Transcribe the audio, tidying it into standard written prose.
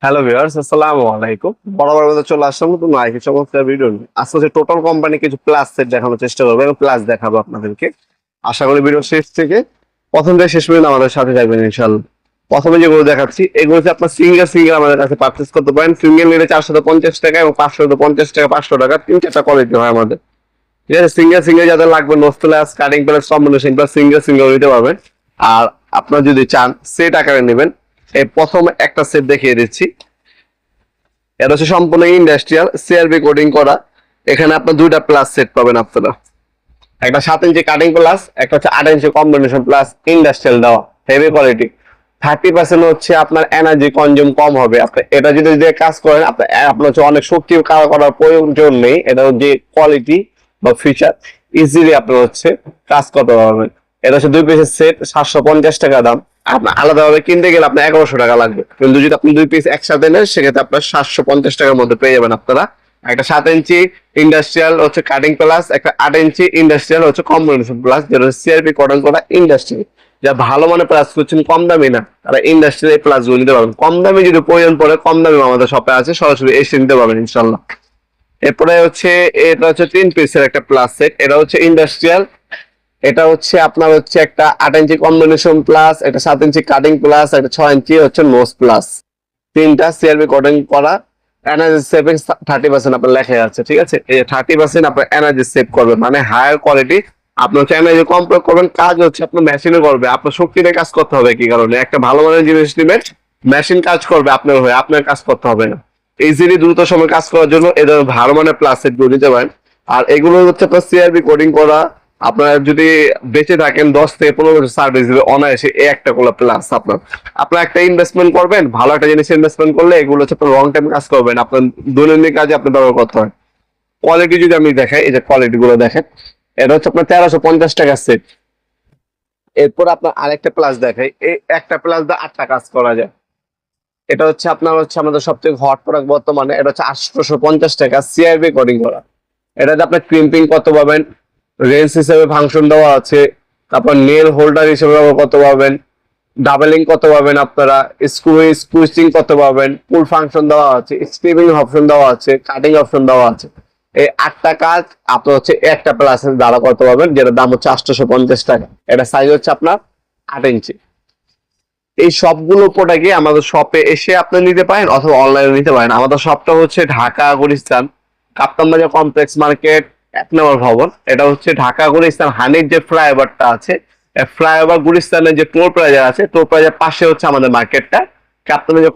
Hello viewers, আসসালামু আলাইকুম। বরাবর মতো চলে আসলাম নতুন আরেকটি চমৎকার ভিডিও নিয়ে। আজকে হচ্ছে টোটাল কোম্পানি কিছু প্লাস সেট দেখানোর চেষ্টা করবো এবং প্লাস দেখাবো আপনাদেরকে। আশা করি ভিডিও শেষ থেকে প্রথম থেকে শেষ পর্যন্ত আমাদের সাথে থাকবেন ইনশাআল্লাহ। প্রথমে যেগুলো দেখাচ্ছি এগুলো হচ্ছে আপনার সিঙ্গেল সিঙ্গেল আমাদের কাছে পারচেস করতে পারেন। সিঙ্গেল নিলে 450 টাকা এবং 550 টাকা, 500 টাকা, 3-4টা কোয়ালিটি হয় আমাদের। ঠিক আছে, সিঙ্গেল সিঙ্গেল যাদের লাগবে nose plus, cutting plus, combination plus single single নিতে পারবেন। আর আপনার যদি চান সেট আকারে নেবেন, এই প্রথমে একটা সেট দেখিয়ে দিচ্ছি। এটা হচ্ছে সম্পূর্ণ ইন্ডাস্ট্রিয়াল সিআরবি কোডিং করা। এখানে আপনার দুইটা প্লাস সেট পাবেন আপনারা, একটা 7 ইঞ্চি কাটিং প্লাস, একটা হচ্ছে 8 ইঞ্চি কম্বিনেশন প্লাস ইন্ডাস্ট্রিয়াল দেওয়া, হেভি কোয়ালিটি। 30% হচ্ছে আপনার এনার্জি কনজিউম কম হবে। আপনি এটা যদি দিয়ে কাজ করেন আপনার হচ্ছে অনেক শক্তি করার প্রয়োজন নেই। এটা যে কোয়ালিটি বা ফিচার ইজিলি আপনার হচ্ছে কাজ করতে পারবেন। এটা হচ্ছে 2 পিসের সেট, 750 টাকা দাম। আপনার আলাদাভাবে কিনতে গেলে আপনার 1100 টাকা লাগবে, কিন্তু যদি আপনি 2 পিস একসাথে নেন সেক্ষেত্রে আপনার 750 টাকার মধ্যে পেয়ে যাবেন আপনারা। একটা 7 ইঞ্চি ইন্ডাস্ট্রিয়াল হচ্ছে কাটিং প্লাস, একটা 8 ইঞ্চি ইন্ডাস্ট্রিয়াল হচ্ছে কম্বিনেশন প্লাস, যেটা সিআরপি কটন করা ইন্ডাস্ট্রি। যা ভালো মানে প্লাস করছেন, কম দামি না, তারা ইন্ডাস্ট্রিয়াল প্লাস গুলো নিতে পারবেন। কম দামি যদি প্রয়োজন পড়ে, কম দামি আমাদের শপে আছে, সরাসরি এসে নিতে পারবেন ইনশাল্লাহ। এরপরে হচ্ছে এটা হচ্ছে 3 পিসের একটা প্লাস সেট। এটা হচ্ছে ইন্ডাস্ট্রিয়াল, এটা হচ্ছে আপনার হচ্ছে একটা 8 ইঞ্চি কম্বিনেশন প্লাস, একটা 7 ইঞ্চি কাটিং প্লাস, একটা 6 ইঞ্চি হচ্ছে নোজ প্লাস। তিনটা সিআরবি কটন করা। এনার্জি সেভিং 30% আপনার লেখা আছে। ঠিক আছে, এই 30% আপনার এনার্জি সেভ করবে, মানে হায়ার কোয়ালিটি। আপনি হচ্ছে এনার্জি কম প্রয়োগ করবেন, কাজ হচ্ছে আপনার মেশিনে করবে। আপনার শক্তি দিয়ে কাজ করতে হবে, কি কারণে? একটা ভালো মানের জিনিস নেবেন, মেশিন কাজ করবে আপনার হয়ে, আপনার কাজ করতে হবে না। ইজিলি দ্রুত সময় কাজ করার জন্য এদের ভালো মানের প্লাস সেট গুলো নিতে পারেন। আর এগুলো হচ্ছে আপনার সিআরবি কোডিং করা। আপনারা যদি বেঁচে থাকেন 10 থেকে 15 বছর সার্ভিস দিবে অনায়াসে এই একটা কোলা প্লাস। আপনার একটা ইনভেস্টমেন্ট করবেন, ভালো একটা জিনিস ইনভেস্টমেন্ট করলে এগুলো হচ্ছে আপনার লং টাইম কাজ করবেন, আপনার দৈনন্দিন কাজে আপনার ব্যবহার করতে হয়। কোয়ালিটি যদি আমি দেখাই, এই যে কোয়ালিটি গুলো দেখেন, এটা হচ্ছে আপনার 1350 টাকা সেট। এরপর আপনার আরেকটা প্লাস দেখাই, এই একটা প্লাস দিয়ে 8টা কাজ করা যায়। এটা হচ্ছে আপনার হচ্ছে আমাদের সবথেকে হট প্রোডাক্ট বর্তমানে। এটা হচ্ছে 850 টাকা সিআরবি কোডিং করা। এটাতে আপনার ক্রিম্পিং কত পাবেন, রেঞ্জ হিসেবে ফাংশন দেওয়া আছে, তারপর নেল হোল্ডার হিসেবে ব্যবহার করতে পারবেন, ডাবলিং কত পাবেন আপনারা, স্কুইচিং কত পাবেন, ফুল ফাংশন দেওয়া আছে, স্ক্রিপিং অপশন দেওয়া আছে, কাটিং অপশন দেওয়া আছে। এই 8টা কাজ আপনার হচ্ছে একটা প্লাসের দ্বারা করতে পারবেন, যেটার দাম হচ্ছে 850 টাকা। এটা সাইজ হচ্ছে আপনার 8 ইঞ্চি। এই সবগুলো প্রোডাক্টই আমাদের শপে এসে আপনি নিতে পারেন অথবা অনলাইনে নিতে পারেন। আমাদের শপটা হচ্ছে ঢাকা গুলিস্তান কাপ্তান বাজার কমপ্লেক্স মার্কেট 1 নম্বর ভবন। এটা হচ্ছে ঢাকা গুলিস্তান হানির যে ফ্লাইওভারটা আছে, ফ্লাইওভার গুলিস্তানের যে টোল প্লাজা আছে, টোল প্লাজার পাশে হচ্ছে আমাদের মার্কেটটা। কাপ্তান বাজার